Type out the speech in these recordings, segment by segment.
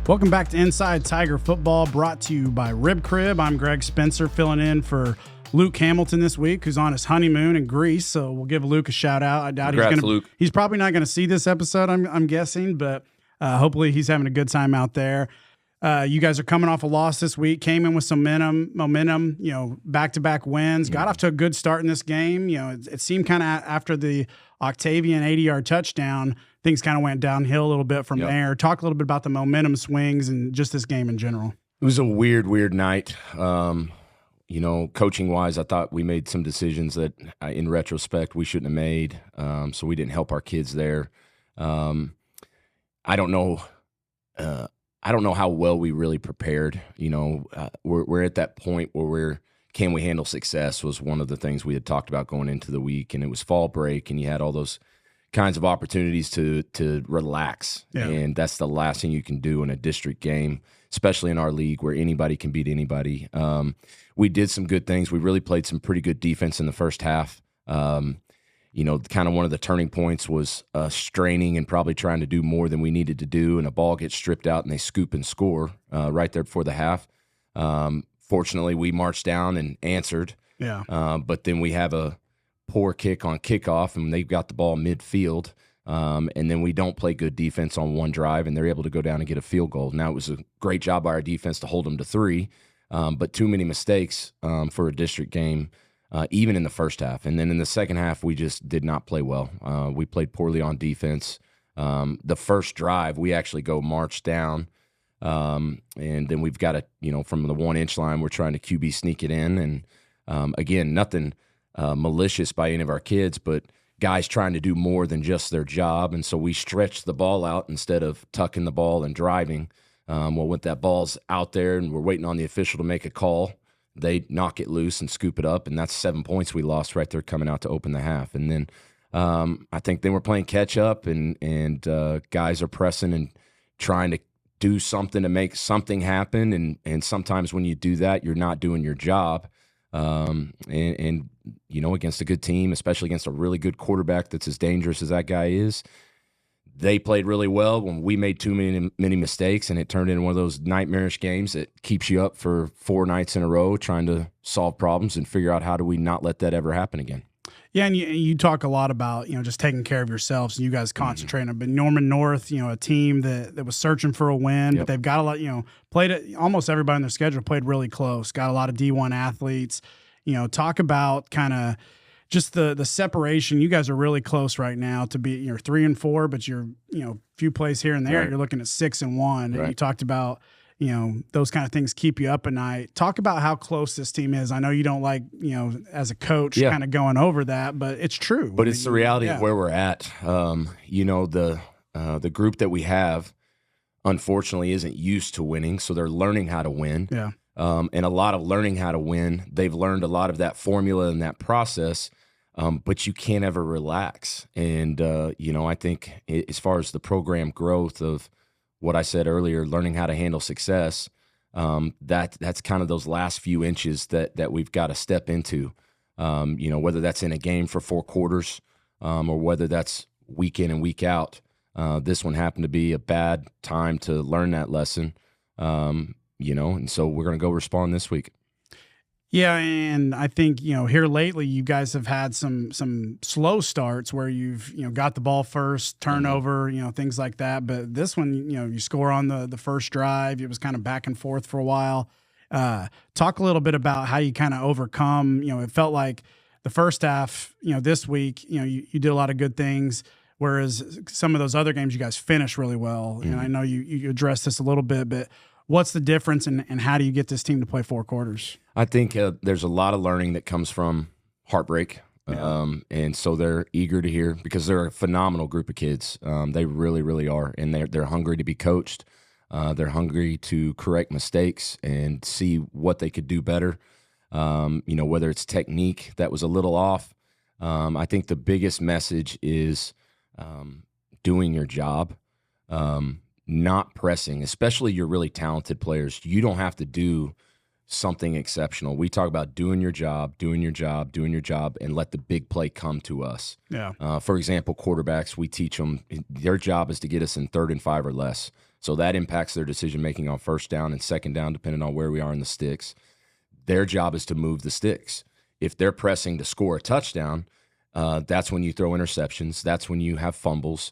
Welcome back to Inside Tiger Football, brought to you by Rib Crib. I'm Greg Spencer, filling in for Luke Hamilton this week, who's on his honeymoon in Greece. So we'll give Luke a shout out. I doubt he's probably not going to see this episode, I'm guessing, but hopefully he's having a good time out there. You guys are coming off a loss this week, came in with some momentum, back-to-back wins, got off to a good start in this game. It seemed kind of after the Octavian 80-yard touchdown, things kind of went downhill a little bit from there. Talk a little bit about the momentum swings and just this game in general. It was a weird night. Coaching-wise, I thought we made some decisions that, in retrospect, we shouldn't have made, so we didn't help our kids there. I don't know how well we really prepared. We're at that point where can we handle success was one of the things we had talked about going into the week, and it was fall break, and you had all those kinds of opportunities to relax, and that's the last thing you can do in a district game, especially in our league where anybody can beat anybody. We did some good things. We really played some pretty good defense in the first half. Kind of one of the turning points was straining and probably trying to do more than we needed to do, and a ball gets stripped out and they scoop and score right there before the half. Fortunately, we marched down and answered. But then we have a poor kick on kickoff, and they've got the ball midfield, and then we don't play good defense on one drive, and they're able to go down and get a field goal. Now, it was a great job by our defense to hold them to 3, but too many mistakes for a district game, even in the first half. And then in the second half, we just did not play well. We played poorly on defense. The first drive, we actually go march down, and then we've got from the 1-inch line, we're trying to QB sneak it in. And again, nothing malicious by any of our kids, but guys trying to do more than just their job. And so we stretched the ball out instead of tucking the ball and driving. When that ball's out there and we're waiting on the official to make a call, they knock it loose and scoop it up, and that's 7 points we lost right there coming out to open the half. And then I think then we're playing catch up, and guys are pressing and trying to do something to make something happen. And sometimes when you do that, you're not doing your job. Against a good team, especially against a really good quarterback that's as dangerous as that guy is, they played really well when we made too many mistakes, and it turned into one of those nightmarish games that keeps you up for 4 nights in a row trying to solve problems and figure out how do we not let that ever happen again. Yeah, and you talk a lot about, just taking care of yourselves, and you guys concentrating. But Norman North, a team that was searching for a win, but they've got a lot, played it, almost everybody on their schedule played really close, got a lot of D1 athletes. Talk about kind of just the separation. You guys are really close right now to be, 3-4, but you're, few plays here and there. Right. You're looking at 6-1. Right. And you talked about, those kind of things keep you up at night. Talk about how close this team is. I know you don't like, as a coach, kind of going over that, but it's true. But it's the reality of where we're at. The group that we have, unfortunately, isn't used to winning, so they're learning how to win. Yeah. And a lot of learning how to win, they've learned a lot of that formula and that process, but you can't ever relax. And, I think as far as the program growth of what I said earlier, learning how to handle success, that's kind of those last few inches that we've got to step into, whether that's in a game for 4 quarters or whether that's week in and week out. This one happened to be a bad time to learn that lesson. And so we're going to go respond this week. Yeah, and I think, here lately you guys have had some slow starts where you've, got the ball first, turnover, things like that. But this one, you score on the first drive. It was kind of back and forth for a while. Talk a little bit about how you kind of overcome, it felt like the first half, this week, you did a lot of good things, whereas some of those other games you guys finished really well. And I know you addressed this a little bit, but what's the difference, and how do you get this team to play 4 quarters? I think there's a lot of learning that comes from heartbreak, and so they're eager to hear, because they're a phenomenal group of kids. They really, really are, and they're hungry to be coached. They're hungry to correct mistakes and see what they could do better. Whether it's technique that was a little off. I think the biggest message is doing your job. Not pressing, especially your really talented players. You don't have to do something exceptional. We talk about doing your job, and let the big play come to us. Yeah. For example, quarterbacks, we teach them their job is to get us in 3rd and 5 or less. So that impacts their decision-making on 1st down and 2nd down, depending on where we are in the sticks. Their job is to move the sticks. If they're pressing to score a touchdown, that's when you throw interceptions. That's when you have fumbles.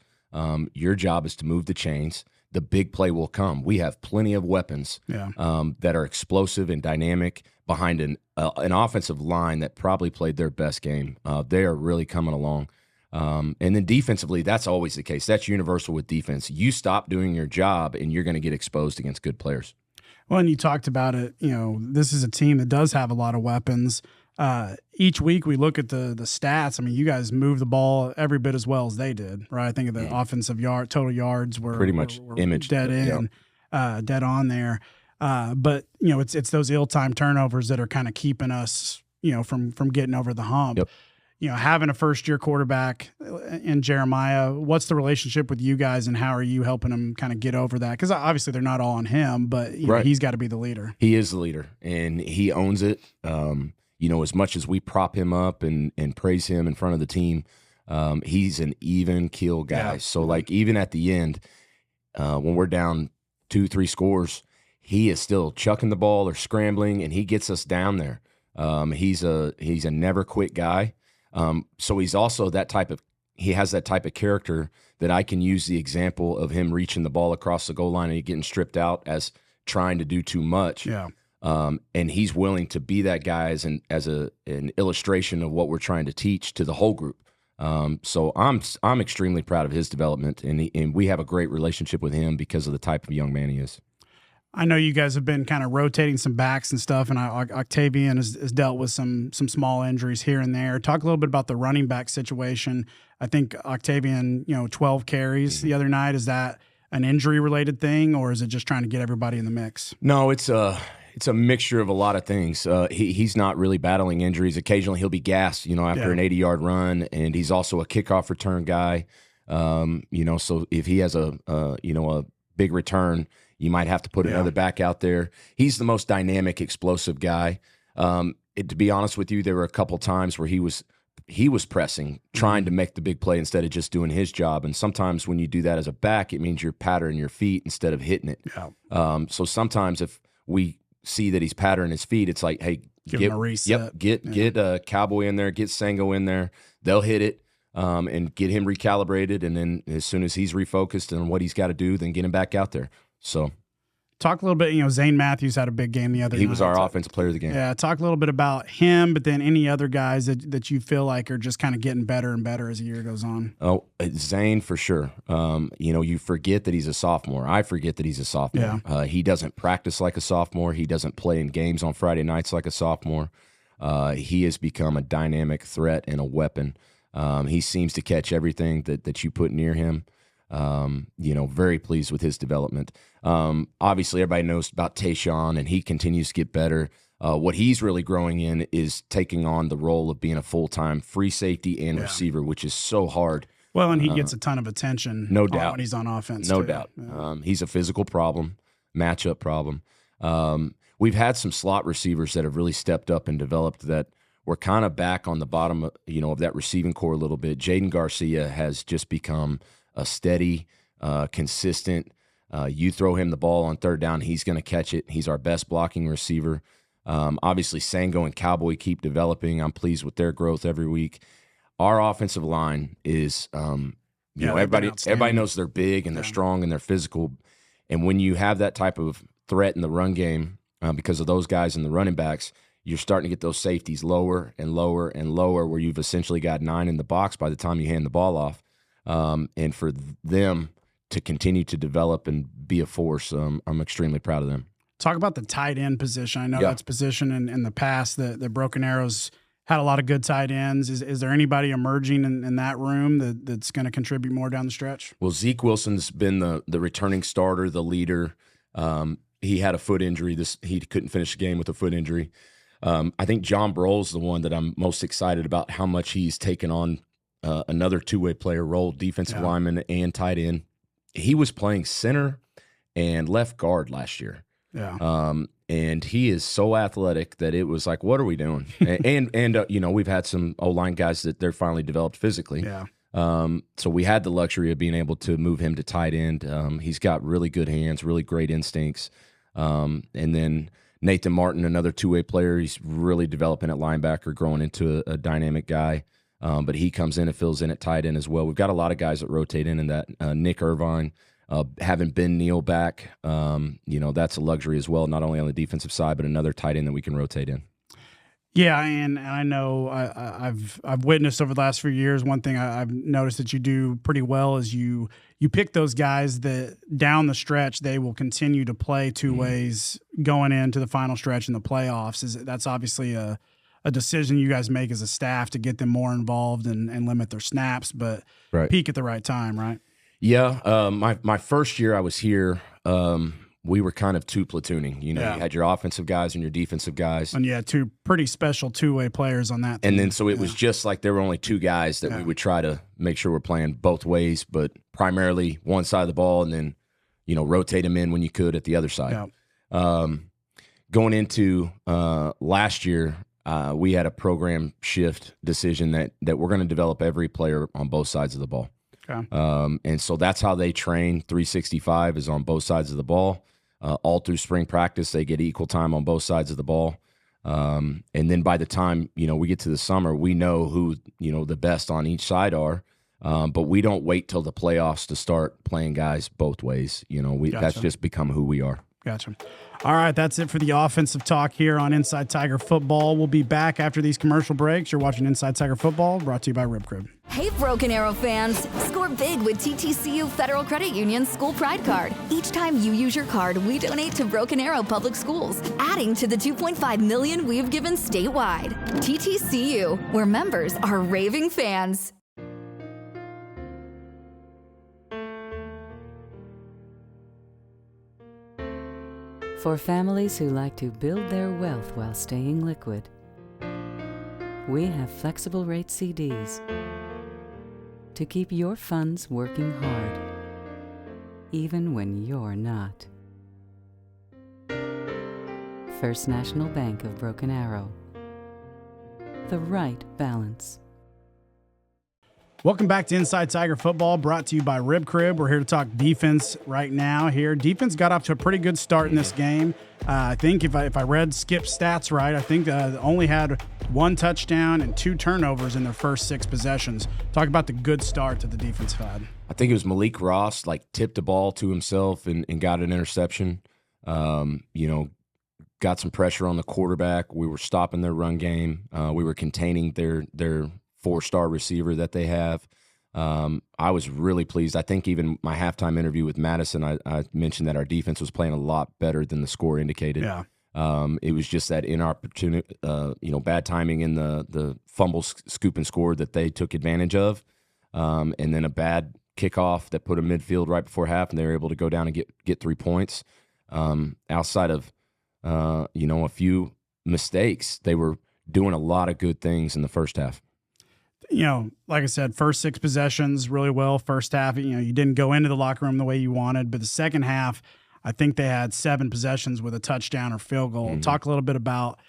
Your job is to move the chains. The big play will come. We have plenty of weapons that are explosive and dynamic behind an offensive line that probably played their best game. They are really coming along. And then defensively, that's always the case. That's universal with defense. You stop doing your job, and you're going to get exposed against good players. Well, and you talked about it. This is a team that does have a lot of weapons. Each week we look at the stats. I mean, you guys move the ball every bit as well as they did, right? I think of the offensive total yards were pretty much imaged dead dead on there. But it's those ill-timed turnovers that are kind of keeping us, from getting over the hump. Yep. Having a first-year quarterback in Jeremiah, what's the relationship with you guys, and how are you helping him kind of get over that? Because obviously they're not all on him, but he's got to be the leader. He is the leader, and he owns it. As much as we prop him up and praise him in front of the team, he's an even keel guy. Yeah. So, even at the end, when we're down 2-3 scores, he is still chucking the ball or scrambling, and he gets us down there. He's a never quit guy. So he's also he has that type of character that I can use the example of him reaching the ball across the goal line and getting stripped out as trying to do too much. Yeah. And he's willing to be that guy as an illustration of what we're trying to teach to the whole group. So I'm extremely proud of his development, and we have a great relationship with him because of the type of young man he is. I know you guys have been kind of rotating some backs and stuff, and Octavian has dealt with some small injuries here and there. Talk a little bit about the running back situation. I think Octavian, 12 carries the other night. Is that an injury-related thing, or is it just trying to get everybody in the mix? No, it's a mixture of a lot of things. He's not really battling injuries. Occasionally he'll be gassed, after an 80-yard run, and he's also a kickoff return guy. So if he has a big return, you might have to put another back out there. He's the most dynamic, explosive guy. To be honest with you, there were a couple times where he was pressing, trying to make the big play instead of just doing his job. And sometimes when you do that as a back, it means you're patterning your feet instead of hitting it. Yeah. So sometimes if we see that he's patterning his feet, it's like, hey, give him a reset. Get Cowboy in there, get Sango in there. They'll hit it and get him recalibrated. And then as soon as he's refocused on what he's got to do, then get him back out there. So talk a little bit, Zane Matthews had a big game the other night. He was our offensive player of the game. Yeah, talk a little bit about him, but then any other guys that you feel like are just kind of getting better and better as the year goes on. Oh, Zane for sure. You forget that he's a sophomore. I forget that he's a sophomore. Yeah. He doesn't practice like a sophomore. He doesn't play in games on Friday nights like a sophomore. He has become a dynamic threat and a weapon. He seems to catch everything that you put near him. Very pleased with his development. Obviously, everybody knows about Tayshawn, and he continues to get better. What he's really growing in is taking on the role of being a full-time free safety and receiver, which is so hard. Well, and he gets a ton of attention, no doubt, when he's on offense. No doubt. Yeah. He's a physical problem, matchup problem. We've had some slot receivers that have really stepped up and developed that we're kind of back on the bottom, of that receiving core a little bit. Jaden Garcia has just become a steady, consistent. You throw him the ball on third down, he's going to catch it. He's our best blocking receiver. Obviously, Sango and Cowboy keep developing. I'm pleased with their growth every week. Our offensive line is, everybody knows they're big and they're strong and they're physical. And when you have that type of threat in the run game, because of those guys and the running backs, you're starting to get those safeties lower and lower and lower, where you've essentially got 9 in the box by the time you hand the ball off. And for them to continue to develop and be a force, I'm extremely proud of them. Talk about the tight end position. I know that's position in the past that the Broken Arrows had a lot of good tight ends. Is there anybody emerging in that room that's going to contribute more down the stretch? Well, Zeke Wilson's been the returning starter, the leader. He had a foot injury. He couldn't finish the game with a foot injury. I think John Broll's the one that I'm most excited about, how much he's taken on another two-way player role, defensive lineman and tight end. He was playing center and left guard last year. And he is so athletic that it was like, what are we doing? and we've had some O-line guys that they're finally developed physically. Yeah. So we had the luxury of being able to move him to tight end. He's got really good hands, really great instincts. And then Nathan Martin, another two-way player, he's really developing at linebacker, growing into a dynamic guy. But he comes in and fills in at tight end as well. We've got a lot of guys that rotate in that. Nick Irvine, having Ben Neal back, that's a luxury as well, not only on the defensive side, but another tight end that we can rotate in. Yeah, and I know I've witnessed over the last few years, one thing I've noticed that you do pretty well is you pick those guys that down the stretch they will continue to play two ways going into the final stretch in the playoffs. That's obviously a decision you guys make as a staff to get them more involved and limit their snaps, but peak at the right time, right? Yeah, my first year I was here, we were kind of two platooning. You had your offensive guys and your defensive guys. And you had two pretty special two-way players on that team. And then so it was just like there were only two guys that we would try to make sure we're playing both ways, but primarily one side of the ball and then, rotate them in when you could at the other side. Yeah. Going into last year, we had a program shift decision that we're going to develop every player on both sides of the ball. Okay. And so that's how they train 365 is on both sides of the ball. All through spring practice, they get equal time on both sides of the ball. And then by the time, we get to the summer, we know who, the best on each side are. But we don't wait till the playoffs to start playing guys both ways. That's just become who we are. Gotcha. All right, that's it for the offensive talk here on Inside Tiger Football. We'll be back after these commercial breaks. You're watching Inside Tiger Football, brought to you by Rib Crib. Hey, Broken Arrow fans. Score big with TTCU Federal Credit Union's School Pride Card. Each time you use your card, we donate to Broken Arrow Public Schools, adding to the $2.5 million we've given statewide. TTCU, where members are raving fans. For families who like to build their wealth while staying liquid, we have flexible rate CDs to keep your funds working hard, even when you're not. First National Bank of Broken Arrow. The right balance. Welcome back to Inside Tiger Football, brought to you by Rib Crib. We're here to talk defense right now here. Defense got off to a pretty good start in this game. I think if I read Skip's stats right, I think only had one touchdown and 2 turnovers in their first 6 possessions. Talk about the good start that the defense had. I think it was Malik Ross, tipped the ball to himself and got an interception. Got some pressure on the quarterback. We were stopping their run game. We were containing their 4-star receiver that they have. I was really pleased. I think even my halftime interview with Madison, I mentioned that our defense was playing a lot better than the score indicated. Yeah. It was just that inopportune, bad timing in the fumble, scoop, and score that they took advantage of, and then a bad kickoff that put them midfield right before half, and they were able to go down and get 3 points. Outside of a few mistakes, they were doing a lot of good things in the first half. Like I said, first 6 possessions really well. First half, you didn't go into the locker room the way you wanted, but the second half, I think they had 7 possessions with a touchdown or field goal. Mm-hmm. Talk a little bit about,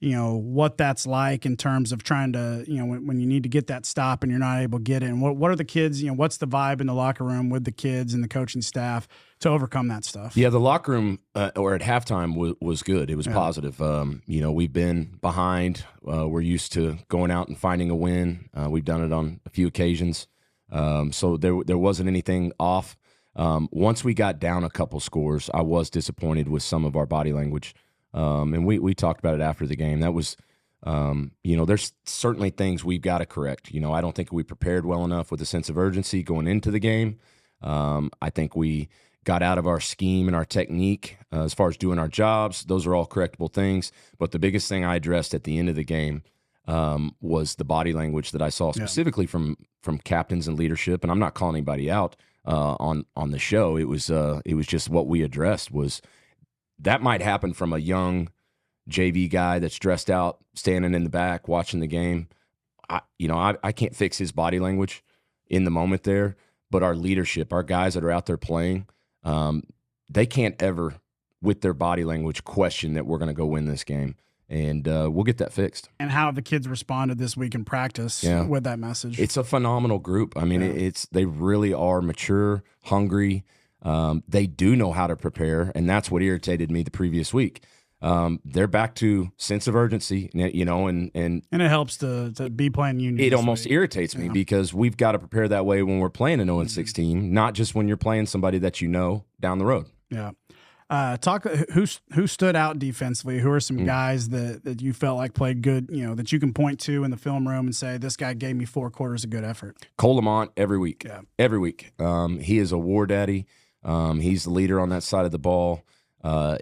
what that's like in terms of trying to, when you need to get that stop and you're not able to get it. And what are the kids, what's the vibe in the locker room with the kids and the coaching staff to overcome that stuff? Yeah, the locker room or at halftime was good. It was positive. We've been behind. We're used to going out and finding a win. We've done it on a few occasions. So there wasn't anything off. Once we got down a couple scores, I was disappointed with some of our body language. And we talked about it after the game. That was, there's certainly things we've got to correct. I don't think we prepared well enough with a sense of urgency going into the game. I think we got out of our scheme and our technique as far as doing our jobs. Those are all correctable things. But the biggest thing I addressed at the end of the game was the body language that I saw specifically from captains and leadership. And I'm not calling anybody out on the show. It was just what we addressed was that might happen from a young JV guy that's dressed out, standing in the back, watching the game. I can't fix his body language in the moment there, but our leadership, our guys that are out there playing, they can't ever with their body language, question that we're going to go win this game. And we'll get that fixed. And how have the kids responded this week in practice with that message? It's a phenomenal group. I mean, they really are mature, hungry. They do know how to prepare, and that's what irritated me the previous week. They're back to sense of urgency, you know, and it helps to be playing Union. It almost irritates me because we've got to prepare that way when we're playing an 0-6 team, not just when you're playing somebody that you know down the road. Yeah. Talk who stood out defensively. Who are some guys that you felt like played good, you know, that you can point to in the film room and say, this guy gave me 4 quarters of good effort? Cole Lamont every week. Yeah. Every week. He is a war daddy. He's the leader on that side of the ball.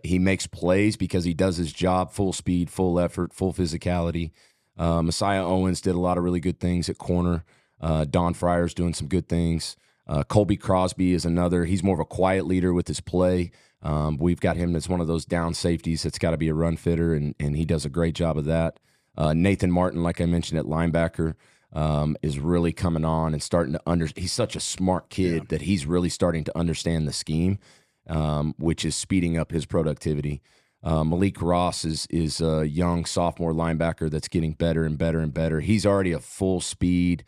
He makes plays because he does his job, full speed, full effort, full physicality. Messiah Owens did a lot of really good things at corner. Don Fryer's doing some good things. Colby Crosby is another. He's more of a quiet leader with his play. We've got him as one of those down safeties that's got to be a run fitter, and he does a great job of that. Nathan Martin, like I mentioned at linebacker, is really coming on and starting to he's such a smart kid that he's really starting to understand the scheme, which is speeding up his productivity. Malik Ross is a young sophomore linebacker that's getting better and better and better. He's already a full speed,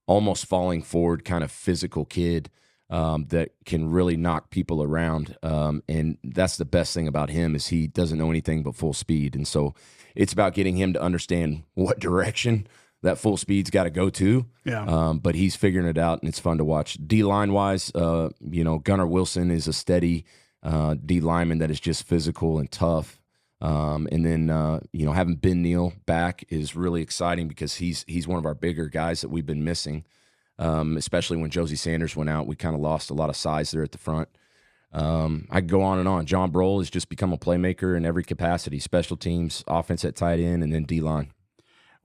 almost falling forward kind of physical kid that can really knock people around. And that's the best thing about him is he doesn't know anything but full speed. And so it's about getting him to understand what direction that full speed's got to go to. Yeah. But he's figuring it out, and it's fun to watch. D-line wise, you know, Gunnar Wilson is a steady D lineman that is just physical and tough. And then, you know, having Ben Neal back is really exciting because he's one of our bigger guys that we've been missing. Especially when Josie Sanders went out, we kind of lost a lot of size there at the front. I could go on and on. John Brohl has just become a playmaker in every capacity, special teams, offense at tight end, and then D-line.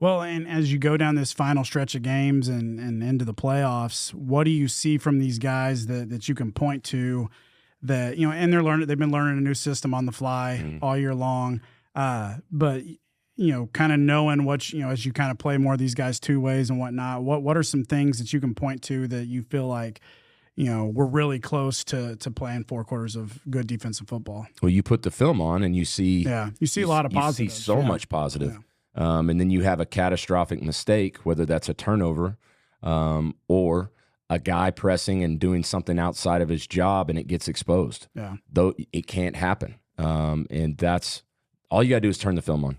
Well, and as you go down this final stretch of games and into the playoffs, what do you see from these guys that you can point to that, you know, and they've been learning a new system on the fly all year long, but you know, kind of knowing what, you know, as you kind of play more of these guys 2 ways and whatnot, what are some things that you can point to that you feel like, you know, we're really close to playing 4 quarters of good defensive football? Well, you put the film on and you see a lot of positive. You see so much positive. Yeah. And then you have a catastrophic mistake, whether that's a turnover or a guy pressing and doing something outside of his job and it gets exposed. Yeah. Though it can't happen. And that's all you got to do is turn the film on.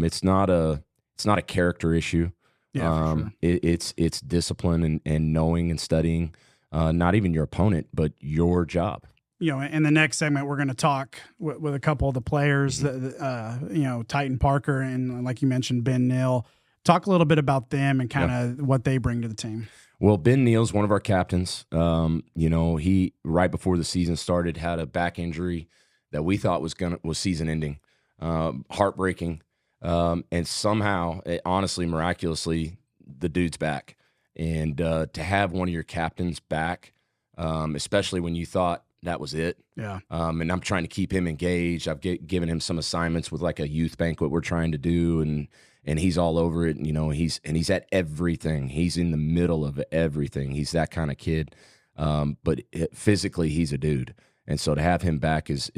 It's not a character issue. Yeah, for sure. It's discipline and knowing and studying, not even your opponent, but your job. You know, in the next segment, we're going to talk with a couple of the players, you know, Tytan Parker and, like you mentioned, Ben Neal. Talk a little bit about them and kind of what they bring to the team. Well, Ben Neal's one of our captains. You know, he right before the season started had a back injury that we thought was season ending, heartbreaking. And somehow, honestly, miraculously, the dude's back. And to have one of your captains back, especially when you thought that was it. Yeah. And I'm trying to keep him engaged. I've given him some assignments with like a youth banquet we're trying to do, and he's all over it. You know, he's at everything. He's in the middle of everything. He's that kind of kid. But physically, he's a dude. And so to have him back is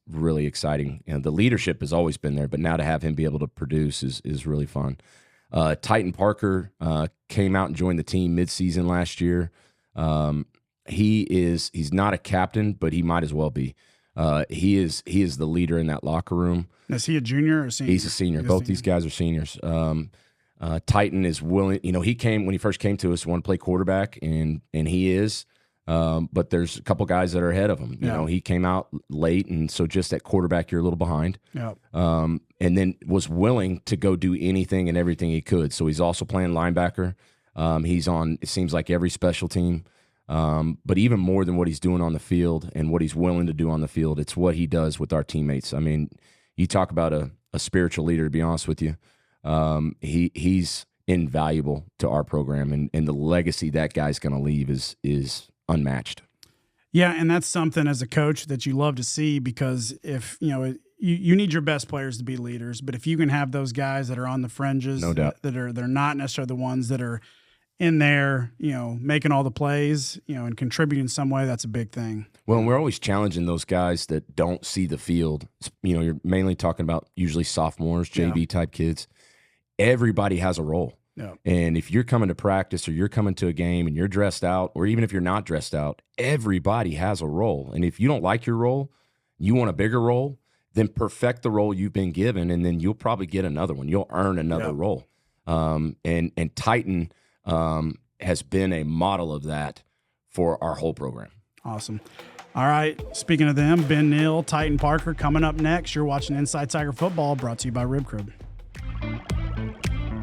really exciting. You know, the leadership has always been there, but now to have him be able to produce is really fun. Tytan Parker came out and joined the team midseason last year. He's not a captain, but he might as well be. He is the leader in that locker room. Is he a junior or a senior? He's a senior. Both these guys are seniors. Tytan is willing. You know, when he first came to us, wanted to play quarterback, and he is. But there's a couple guys that are ahead of him. You know, he came out late, and so just at quarterback, you're a little behind. Yeah. And then was willing to go do anything and everything he could. So he's also playing linebacker. He's on, it seems like, every special team. But even more than what he's doing on the field and what he's willing to do on the field, it's what he does with our teammates. I mean, you talk about a spiritual leader, to be honest with you. He's invaluable to our program, and the legacy that guy's going to leave is unmatched. Yeah, and that's something as a coach that you love to see, because if, you know, you need your best players to be leaders, but if you can have those guys that are on the fringes, no doubt, they're not necessarily the ones that are in there, making all the plays, and contributing in some way, that's a big thing. Well, and we're always challenging those guys that don't see the field. You're mainly talking about usually sophomores, JV type kids. Everybody has a role. Yeah. And if you're coming to practice or you're coming to a game and you're dressed out, or even if you're not dressed out, everybody has a role. And if you don't like your role, you want a bigger role, then perfect the role you've been given, and then you'll probably get another one. You'll earn another role. And Tytan has been a model of that for our whole program. Awesome. All right, speaking of them, Ben Neal, Tytan Parker, coming up next. You're watching Inside Tiger Football, brought to you by Rib Crib.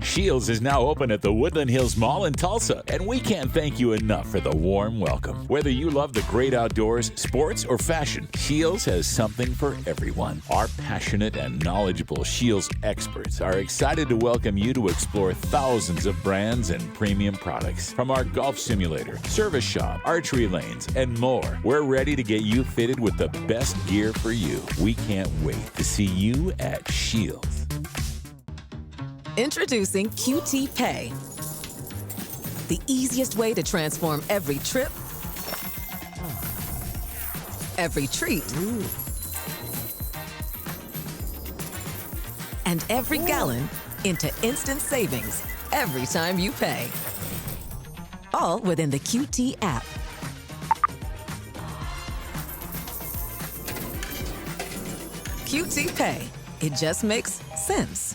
Shields is now open at the Woodland Hills Mall in Tulsa, and we can't thank you enough for the warm welcome. Whether you love the great outdoors, sports, or fashion, Shields has something for everyone. Our passionate and knowledgeable Shields experts are excited to welcome you to explore thousands of brands and premium products. From our golf simulator, service shop, archery lanes, and more, we're ready to get you fitted with the best gear for you. We can't wait to see you at Shields. Introducing QT Pay, the easiest way to transform every trip, every treat, and every gallon into instant savings every time you pay. All within the QT app. QT Pay. It just makes sense.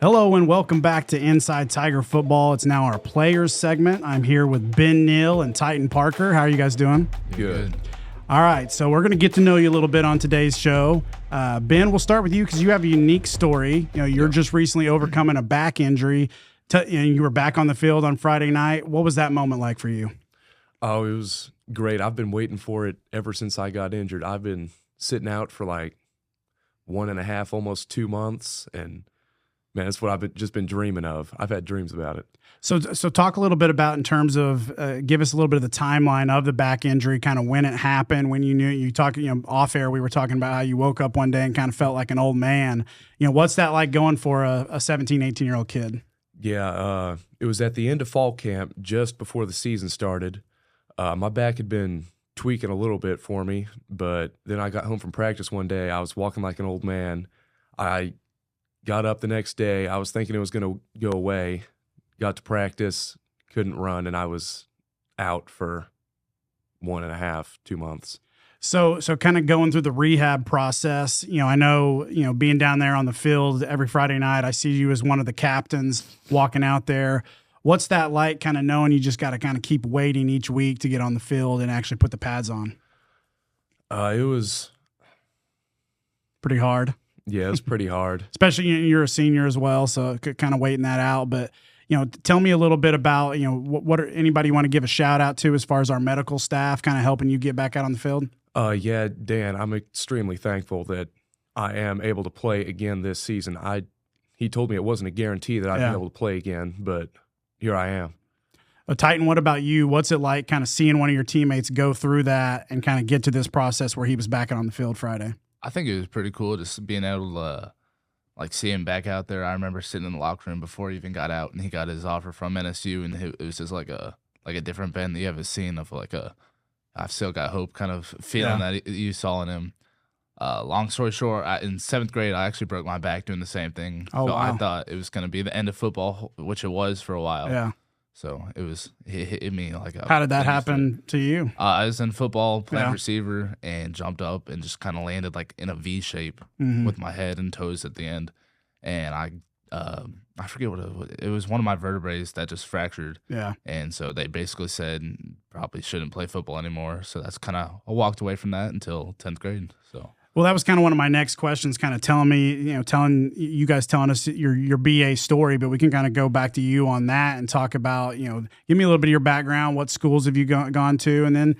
Hello and welcome back to Inside Tiger Football. It's now our players segment. I'm here with Ben Neal and Tytan Parker. How are you guys doing? Good. All right, so we're going to get to know you a little bit on today's show. Ben, we'll start with you because you have a unique story. You're just recently overcoming a back injury, and you were back on the field on Friday night. What was that moment like for you? Oh, it was great. I've been waiting for it ever since I got injured. I've been sitting out for like 1.5, almost 2 months, and man, that's what I've just been dreaming of. I've had dreams about it. So talk a little bit about in terms of give us a little bit of the timeline of the back injury, kind of when it happened, when you knew. You talk, off air, we were talking about how you woke up one day and kind of felt like an old man. What's that like going for a 17, 18-year-old kid? Yeah, it was at the end of fall camp, just before the season started. My back had been tweaking a little bit for me, but then I got home from practice one day. I was walking like an old man. I got up the next day. I was thinking it was going to go away. Got to practice, couldn't run, and I was out for 1.5, 2 months. So kind of going through the rehab process, I know, being down there on the field every Friday night, I see you as one of the captains walking out there. What's that like, kind of knowing you just got to kind of keep waiting each week to get on the field and actually put the pads on? It was pretty hard. Yeah, it was pretty hard. Especially you're a senior as well, so kind of waiting that out. But, tell me a little bit about, what anybody you want to give a shout out to as far as our medical staff kind of helping you get back out on the field? Yeah, Dan, I'm extremely thankful that I am able to play again this season. He told me it wasn't a guarantee that I'd be able to play again, but here I am. Tytan, what about you? What's it like kind of seeing one of your teammates go through that and kind of get to this process where he was back on the field Friday? I think it was pretty cool just being able to see him back out there. I remember sitting in the locker room before he even got out, and he got his offer from NSU, and it was just like a different Ben that you haven't seen of I've still got hope kind of feeling that you saw in him. Long story short, in 7th grade, I actually broke my back doing the same thing. Oh, so wow. I thought it was going to be the end of football, which it was for a while. Yeah. So it hit me like a. How did that happen to you? I was in football, playing receiver, and jumped up and just kind of landed like in a V shape with my head and toes at the end. And I forget what it was. One of my vertebrae that just fractured. Yeah. And so they basically said probably shouldn't play football anymore. So that's kind of, I walked away from that until 10th grade. So. Well, that was kind of one of my next questions, kind of telling you guys telling us your BA story, but we can kind of go back to you on that and talk about, give me a little bit of your background. What schools have you gone to? And then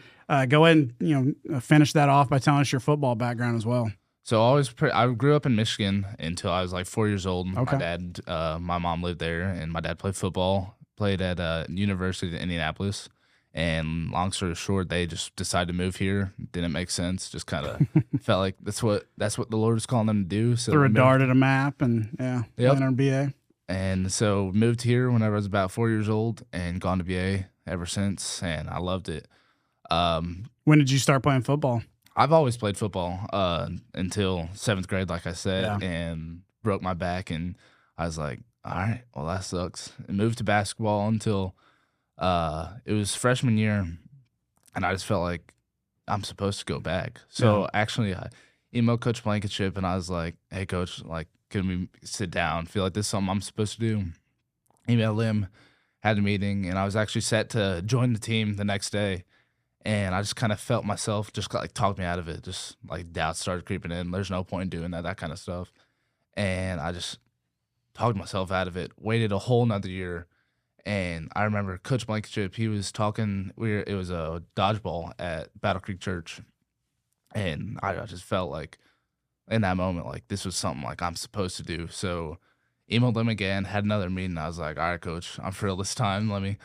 go ahead and, finish that off by telling us your football background as well. So I grew up in Michigan until I was like 4 years old. Okay. My mom lived there, and my dad played football, played at University of Indianapolis. And long story short, they just decided to move here. Didn't make sense. Just kind of felt like that's what the Lord was calling them to do. So threw a dart at a map and land on BA. And so moved here whenever I was about 4 years old and gone to BA ever since, and I loved it. When did you start playing football? I've always played football until 7th grade, like I said, and broke my back, and I was like, all right, well, that sucks. And moved to basketball until it was freshman year, and I just felt like I'm supposed to go back. So actually, I emailed Coach Blankenship, and I was like, hey, Coach, like, can we sit down? Feel like this is something I'm supposed to do. Emailed him, had a meeting, and I was actually set to join the team the next day. And I just kind of felt myself just like talk me out of it. Just like doubts started creeping in. There's no point in doing that kind of stuff. And I just talked myself out of it. Waited a whole nother year. And I remember Coach Blankenship, he was talking, it was a dodgeball at Battle Creek Church. And I just felt like in that moment, like this was something like I'm supposed to do. So emailed him again, had another meeting. I was like, all right, Coach, I'm for real this time. Let me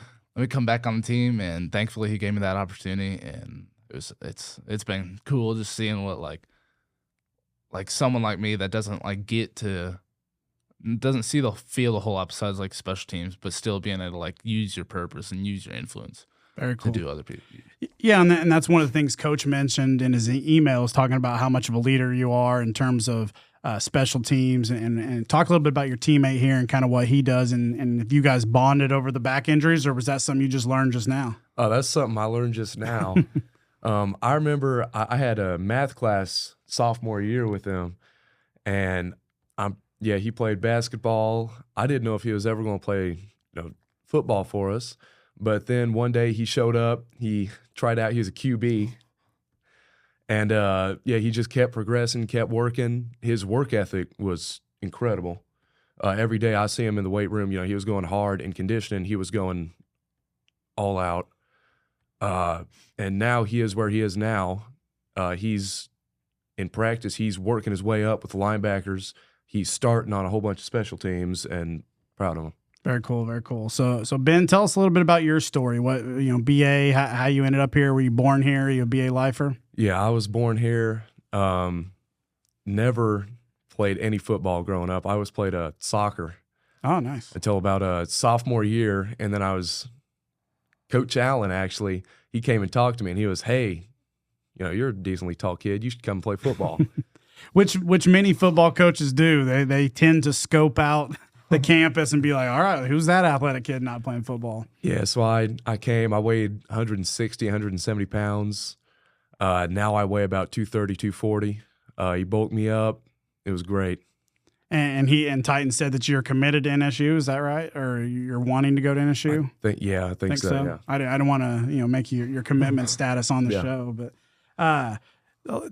come back on the team. And thankfully he gave me that opportunity. And it's been cool just seeing what like someone like me that doesn't like doesn't feel the whole lot besides like special teams, but still being able to like use your purpose and use your influence. Very cool. To do other people. Yeah, and that's one of the things Coach mentioned in his emails, talking about how much of a leader you are in terms of special teams, and talk a little bit about your teammate here and kind of what he does, and if you guys bonded over the back injuries, or was that something you just learned just now? Oh, that's something I learned just now. I remember I had a math class sophomore year with him, and he played basketball. I didn't know if he was ever going to play football for us. But then one day he showed up, he tried out, he was a QB, and he just kept progressing, kept working. His work ethic was incredible. Every day I see him in the weight room, he was going hard in conditioning, he was going all out. And now he is where he is now. He's in practice, he's working his way up with the linebackers. He's starting on a whole bunch of special teams, and proud of him. Very cool, very cool. So Ben, tell us a little bit about your story. What BA, how you ended up here? Were you born here? Are you a BA lifer? Yeah, I was born here. Never played any football growing up. I always played soccer. Oh, nice. Until about sophomore year, and then Coach Allen actually, he came and talked to me, and he was, hey, you're a decently tall kid. You should come play football. Which many football coaches do. They tend to scope out the campus and be like, all right, who's that athletic kid not playing football? Yeah, so I came. I weighed 160, 170 pounds. Now I weigh about 230, 240. He bulked me up. It was great. And Tytan said that you're committed to NSU. Is that right? Or you're wanting to go to NSU? I think so. Yeah. I don't want to make your commitment status on the show, but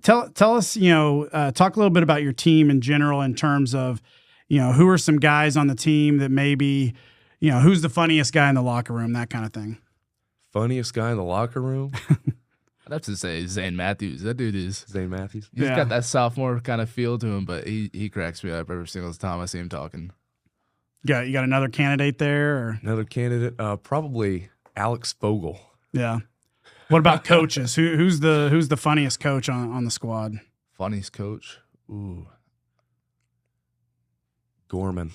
tell us, talk a little bit about your team in general in terms of, who are some guys on the team that maybe, who's the funniest guy in the locker room, that kind of thing. Funniest guy in the locker room? I'd have to say Zane Matthews. That dude is Zane Matthews. He's got that sophomore kind of feel to him, but he cracks me up every single time I see him talking. You got another candidate there? Or? Another candidate? Probably Alex Fogel. Yeah. What about coaches? Who's the funniest coach on the squad? Funniest coach? Ooh. Gorman.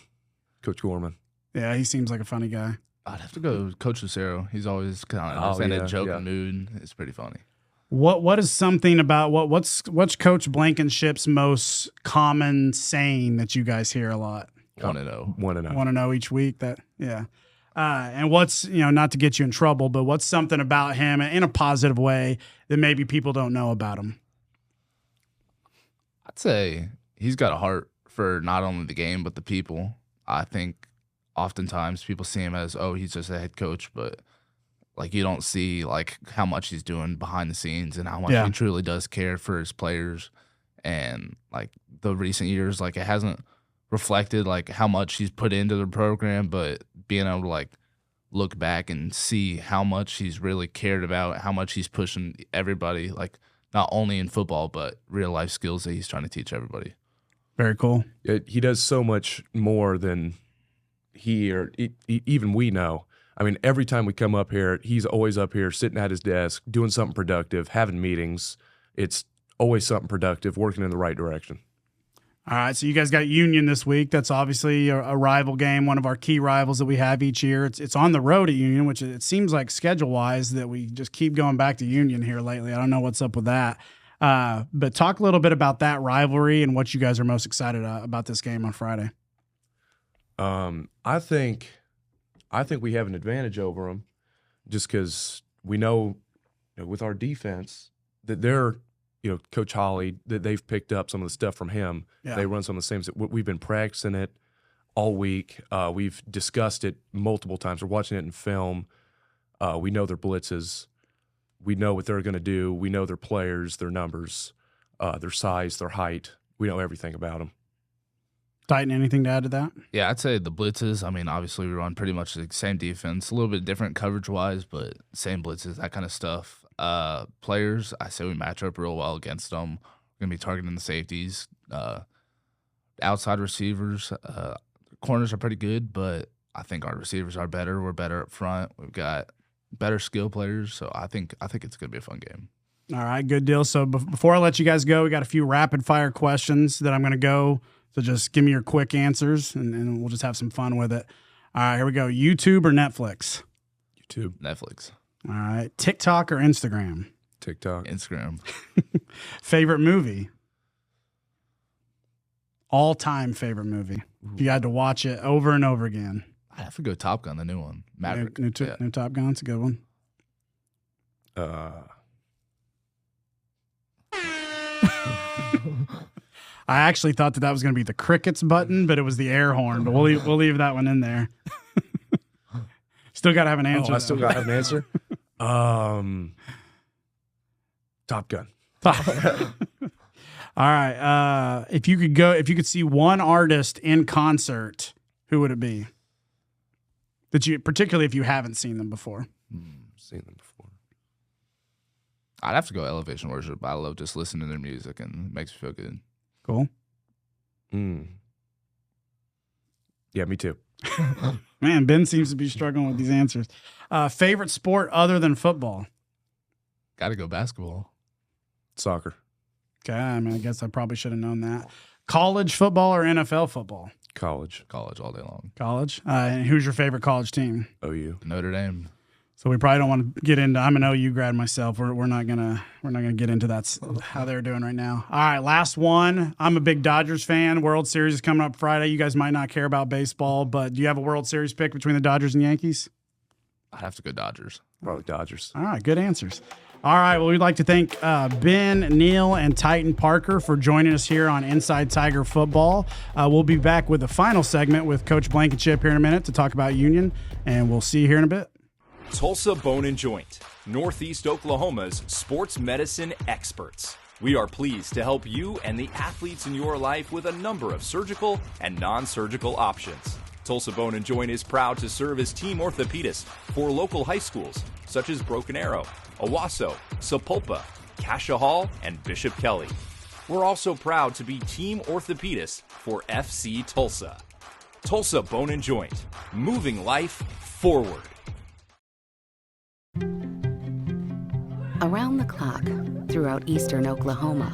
Coach Gorman. Yeah, he seems like a funny guy. I'd have to go Coach Lucero. He's always kind of in a joking mood. It's pretty funny. What is something about what's Coach Blankenship's most common saying that you guys hear a lot? 1-0. 1-0 each week. And what's, not to get you in trouble, but what's something about him in a positive way that maybe people don't know about him? I'd say he's got a heart for not only the game, but the people. I think oftentimes people see him as, he's just a head coach, but like you don't see like how much he's doing behind the scenes and how much he truly does care for his players. And like the recent years, like it hasn't reflected like how much he's put into the program, but being able to like look back and see how much he's really cared about, how much he's pushing everybody, like not only in football, but real life skills that he's trying to teach everybody. Very cool. He does so much more than even we know. I mean, every time we come up here, he's always up here sitting at his desk, doing something productive, having meetings. It's always something productive, working in the right direction. All right, so you guys got Union this week. That's obviously a rival game, one of our key rivals that we have each year. It's on the road at Union, which it seems like schedule-wise that we just keep going back to Union here lately. I don't know what's up with that. But talk a little bit about that rivalry and what you guys are most excited about this game on Friday. I think we have an advantage over them just because we know, with our defense that they're, Coach Holly, that they've picked up some of the stuff from him. Yeah. They run some of the same. We've been practicing it all week. We've discussed it multiple times. We're watching it in film. We know their blitzes. We know what they're going to do. We know their players, their numbers, their size, their height. We know everything about them. Tytan, anything to add to that? Yeah, I'd say the blitzes. I mean, obviously we run pretty much the same defense, a little bit different coverage-wise, but same blitzes, that kind of stuff. Players, I say we match up real well against them. We're going to be targeting the safeties. Outside receivers, corners are pretty good, but I think our receivers are better. We're better up front. We've got better skill players, so I think it's going to be a fun game. All right, good deal. So before I let you guys go, we got a few rapid-fire questions that I'm going to go. So just give me your quick answers, and we'll just have some fun with it. All right, here we go. YouTube or Netflix? YouTube. Netflix. All right. TikTok or Instagram? TikTok. Instagram. Favorite movie? All-time favorite movie. If you had to watch it over and over again. I have to go Top Gun, the new one. Maverick. New Top Gun. It's a good one. I actually thought that was going to be the crickets button, but it was the air horn. But we'll leave that one in there. Still got to have an answer. I still got to have an answer. Top Gun. All right. If you could see one artist in concert, who would it be? Particularly if you haven't seen them before. Seen them before. I'd have to go Elevation Worship. I love just listening to their music, and it makes me feel good. Cool. Yeah, me too. Man, Ben seems to be struggling with these answers. Favorite sport other than football? Got to go basketball. Soccer. Okay, I guess I probably should have known that. College football or NFL football? College. College all day long. College. And who's your favorite college team? OU. Notre Dame. So we probably don't want to get into. I'm an OU grad myself. We're not gonna get into that, how they're doing right now. All right, last one. I'm a big Dodgers fan. World Series is coming up Friday. You guys might not care about baseball, but do you have a World Series pick between the Dodgers and Yankees? I'd have to go Dodgers. Probably Dodgers. All right, good answers. All right, well, we'd like to thank Ben, Neal, and Tytan Parker for joining us here on Inside Tiger Football. We'll be back with the final segment with Coach Blankenship here in a minute to talk about Union, and we'll see you here in a bit. Tulsa Bone and Joint, Northeast Oklahoma's sports medicine experts. We are pleased to help you and the athletes in your life with a number of surgical and non-surgical options. Tulsa Bone and Joint is proud to serve as team orthopedist for local high schools such as Broken Arrow, Owasso, Sapulpa, Cascia Hall, and Bishop Kelly. We're also proud to be team orthopedist for FC Tulsa. Tulsa Bone and Joint, moving life forward. Around the clock, throughout eastern Oklahoma,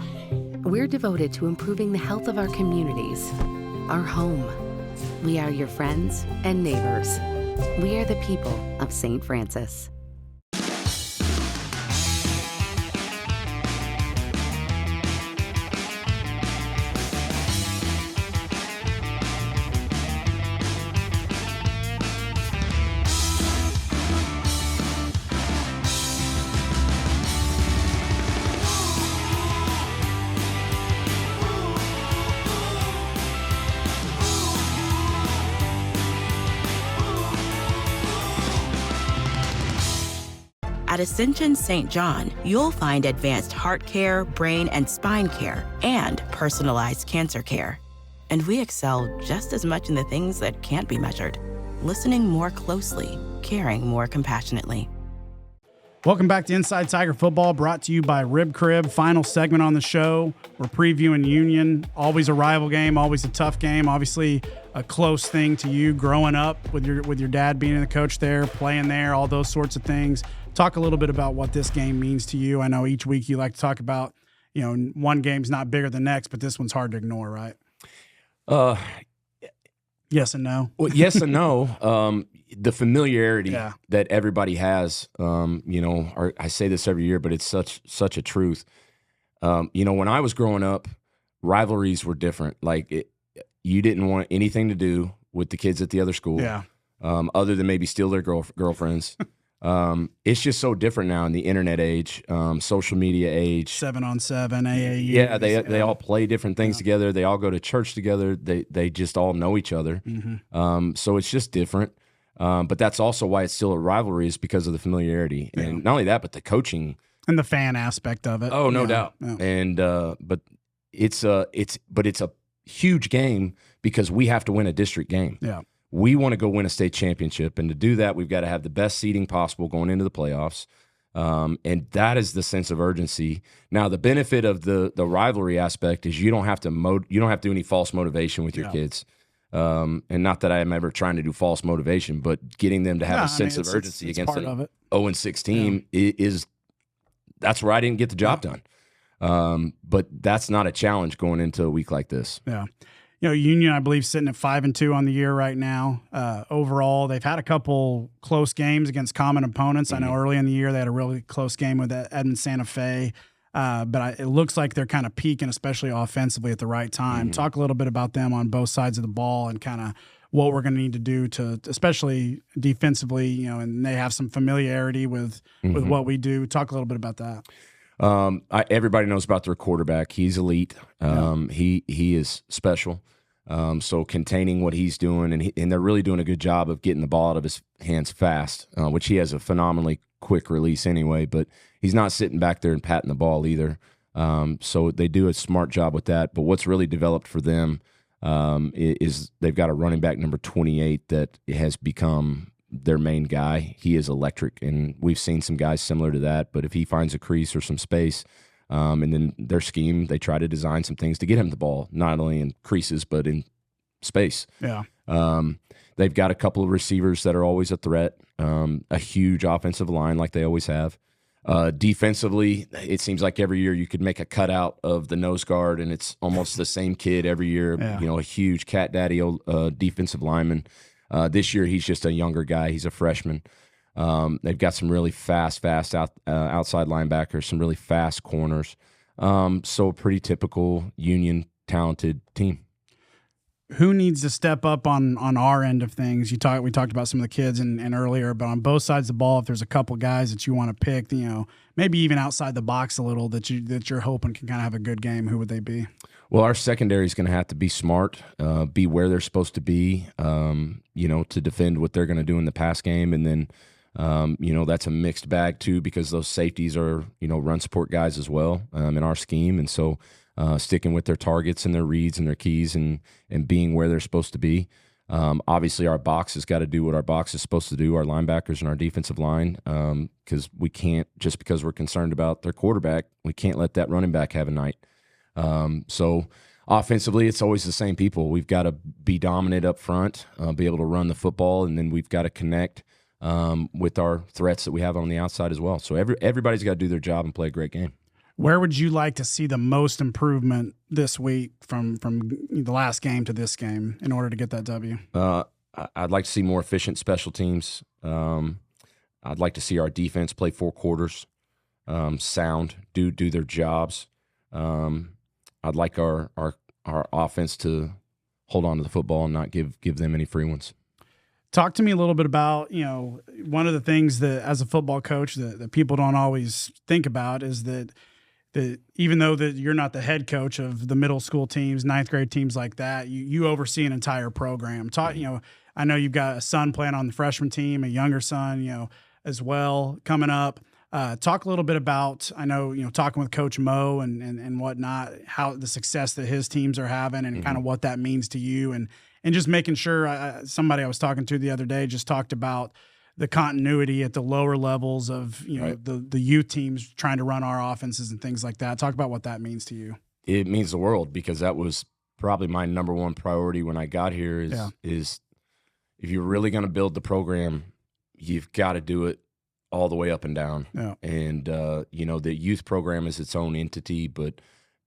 we're devoted to improving the health of our communities, our home. We are your friends and neighbors. We are the people of St. Francis. At Ascension St. John, you'll find advanced heart care, brain and spine care, and personalized cancer care. And we excel just as much in the things that can't be measured. Listening more closely, caring more compassionately. Welcome back to Inside Tiger Football, brought to you by Rib Crib. Final segment on the show. We're previewing Union. Always a rival game, always a tough game. Obviously, a close thing to you growing up with your dad being the coach there, playing there, all those sorts of things. Talk a little bit about what this game means to you. I know each week you like to talk about, one game's not bigger than next, but this one's hard to ignore, right? Yes and no. Well, yes and no. The familiarity that everybody has, I say this every year, but it's such a truth. When I was growing up, rivalries were different. Like you didn't want anything to do with the kids at the other school, other than maybe steal their girlfriends. It's just so different now in the internet age, social media age. 7-on-7, AAU. Yeah, they all play different things together. They all go to church together. They just all know each other. So it's just different. But that's also why it's still a rivalry, is because of the familiarity, and not only that, but the coaching and the fan aspect of it. Oh, no doubt. Yeah. And but it's a huge game because we have to win a district game. Yeah. We want to go win a state championship, and to do that, we've got to have the best seeding possible going into the playoffs, and that is the sense of urgency. Now, the benefit of the rivalry aspect is you don't have to do any false motivation with your kids, and not that I am ever trying to do false motivation, but getting them to have a sense of urgency against an 0-6 team is that's where I didn't get the job done, but that's not a challenge going into a week like this. Yeah. Union, I believe, sitting at 5-2 on the year right now. Overall, they've had a couple close games against common opponents. I know early in the year they had a really close game with Edmond Santa Fe, but it looks like they're kind of peaking, especially offensively, at the right time. Talk a little bit about them on both sides of the ball and kind of what we're going to need to do to, especially defensively, and they have some familiarity with what we do. Talk a little bit about that. Everybody knows about their quarterback. He's elite. He is special. So containing what he's doing, and they're really doing a good job of getting the ball out of his hands fast, which he has a phenomenally quick release anyway, but he's not sitting back there and patting the ball either. So they do a smart job with that. But what's really developed for them is they've got a running back number 28 that has become their main guy. He is electric, and we've seen some guys similar to that, but if he finds a crease or some space, and then their scheme, they try to design some things to get him the ball, not only in creases, but in space. Yeah. They've got a couple of receivers that are always a threat, a huge offensive line like they always have. Defensively, it seems like every year you could make a cutout of the nose guard, and it's almost the same kid every year, a huge cat daddy defensive lineman. This year, he's just a younger guy. He's a freshman. They've got some really fast outside linebackers, some really fast corners. So a pretty typical Union talented team. Who needs to step up on our end of things? We talked about some of the kids and earlier, but on both sides of the ball, if there's a couple guys that you want to pick, maybe even outside the box a little that you're hoping can kind of have a good game, who would they be? Well, our secondary is going to have to be smart, be where they're supposed to be, to defend what they're going to do in the pass game. And then, that's a mixed bag too, because those safeties are, run support guys as well in our scheme. And so sticking with their targets and their reads and their keys and being where they're supposed to be. Obviously, our box has got to do what our box is supposed to do, our linebackers and our defensive line, because we can't, just because we're concerned about their quarterback, we can't let that running back have a night. So offensively, it's always the same people. We've got to be dominant up front, be able to run the football, and then we've got to connect with our threats that we have on the outside as well. So everybody's got to do their job and play a great game. Where would you like to see the most improvement this week from the last game to this game in order to get that W? I'd like to see more efficient special teams. I'd like to see our defense play 4 quarters, sound, do their jobs. I'd like our offense to hold on to the football and not give them any free ones. Talk to me a little bit about, one of the things that as a football coach that people don't always think about is that even though that you're not the head coach of the middle school teams, 9th grade teams like that, you oversee an entire program. I know you've got a son playing on the freshman team, a younger son, as well coming up. Talk a little bit about, I know, talking with Coach Mo and whatnot, how the success that his teams are having and kind of what that means to you and just making sure. Somebody I was talking to the other day just talked about the continuity at the lower levels of, the youth teams trying to run our offenses and things like that. Talk about what that means to you. It means the world, because that was probably my number one priority when I got here is if you're really going to build the program, you've got to do it all the way up and down. Yeah. And, the youth program is its own entity, but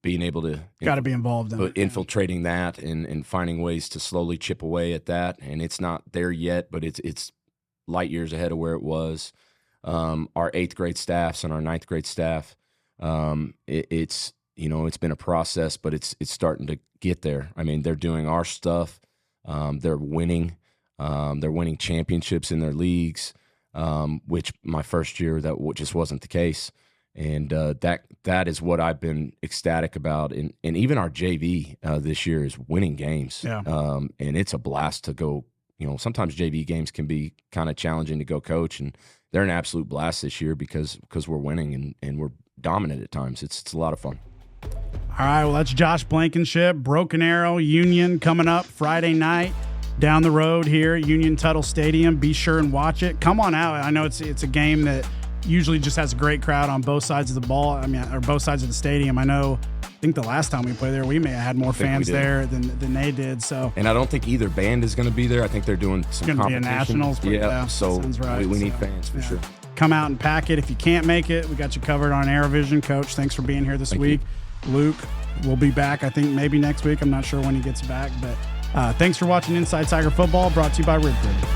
being able to be involved in infiltrating that and finding ways to slowly chip away at that. And it's not there yet, but it's light years ahead of where it was. Our 8th grade staffs and our 9th grade staff, it's been a process, but it's starting to get there. I mean, they're doing our stuff. They're winning. They're winning championships in their leagues, which my first year that just wasn't the case. And that is what I've been ecstatic about. And even our JV this year is winning games. Yeah. And it's a blast to go. Sometimes JV games can be kind of challenging to go coach, and they're an absolute blast this year because we're winning and we're dominant at times. It's a lot of fun. All right, well, that's Josh Blankenship, Broken Arrow Union coming up Friday night down the road here at Union Tuttle Stadium. Be sure and watch it. Come on out. I know it's a game that usually just has a great crowd on both sides of the ball. Or both sides of the stadium. I think the last time we played there, we may have had more fans there than they did. So, and I don't think either band is going to be there. I think they're doing some competition. Be a nationals. So right. we need fans for sure. Come out and pack it. If you can't make it, we got you covered on ArrowVision. Coach, thanks for being here this week. Luke will be back, I think, maybe next week. I'm not sure when he gets back, but thanks for watching Inside Tiger Football, brought to you by Rib Crib.